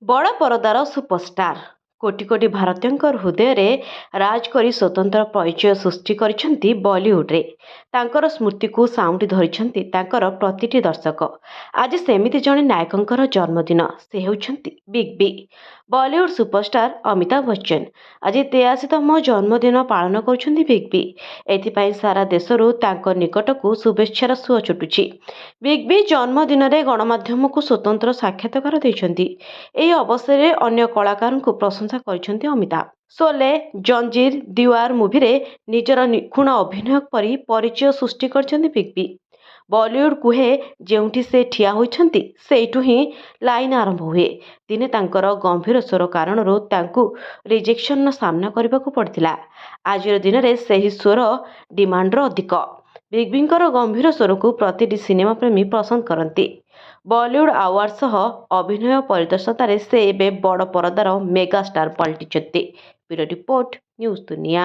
ବଡ଼ ପରଦାର ସୁପରଷ୍ଟାର କୋଟି କୋଟି ଭାରତୀୟଙ୍କ ହୃଦୟରେ ରାଜ କରି ସ୍ୱତନ୍ତ୍ର ପରିଚୟ ସୃଷ୍ଟି କରିଛନ୍ତି ବଲିଉଡରେ। ତାଙ୍କର ସ୍ମୃତିକୁ ସାଉଁଟି ଧରିଛନ୍ତି ତାଙ୍କର ପ୍ରତିଟି ଦର୍ଶକ। ଆଜି ସେମିତି ଜଣେ ନାୟକଙ୍କର ଜନ୍ମଦିନ। ସେ ହେଉଛନ୍ତି ବିଗ୍ ବି। ବଲିଉଡ ସୁପରଷ୍ଟାର ଅମିତାଭ ବଚ୍ଚନ ଆଜି 83ତମ ଜନ୍ମଦିନ ପାଳନ କରୁଛନ୍ତି ବିଗ୍ ବି। ଏଥିପାଇଁ ସାରା ଦେଶରୁ ତାଙ୍କ ନିକଟକୁ ଶୁଭେଚ୍ଛାର ସୁଅ ଛୁଟୁଛି। ବିଗ୍ ବି ଜନ୍ମଦିନରେ ଗଣମାଧ୍ୟମକୁ ସ୍ୱତନ୍ତ୍ର ସାକ୍ଷାତକାର ଦେଇଛନ୍ତି। ଏହି ଅବସରରେ ଅନ୍ୟ କଳାକାରଙ୍କୁ ପ୍ରଶଂସା କରିଛନ୍ତି ଅମିତାଭ। ଶୋଲେ, ଜଞ୍ଜିର, ଦିୱାର ମୁଭିରେ ନିଜର ନିଖୁଣ ଅଭିନୟ କରି ପରିଚୟ ସୃଷ୍ଟି କରିଛନ୍ତି ବିଗ୍ ବି। ବଲିଉଡ କୁହେ ଯେଉଁଠି ସେ ଠିଆ ହୋଇଛନ୍ତି ସେଇଠୁ ହିଁ ଲାଇନ୍ ଆରମ୍ଭ ହୁଏ। ଦିନେ ତାଙ୍କର ଗମ୍ଭୀର ସ୍ୱର କାରଣରୁ ତାଙ୍କୁ ରିଜେକ୍ସନର ସାମ୍ନା କରିବାକୁ ପଡ଼ିଥିଲା। ଆଜିର ଦିନରେ ସେହି ସ୍ୱର ଡିମାଣ୍ଡର ଅଧିକ। ବିଗ୍ ବିଙ୍କର ଗମ୍ଭୀର ସ୍ୱରକୁ ପ୍ରତିଟି ସିନେମା ପ୍ରେମୀ ପସନ୍ଦ କରନ୍ତି। ବଲିଉଡ ଆୱାର୍ଡ ସହ ଅଭିନୟ ପରିଦର୍ଶକତାରେ ସେ ଏବେ ବଡ଼ ପରଦାର ମେଗା ଷ୍ଟାର ପାଲଟିଛନ୍ତି। ବ୍ୟୁରୋ ରିପୋର୍ଟ, ନ୍ୟୁଜ୍ ଦୁନିଆ।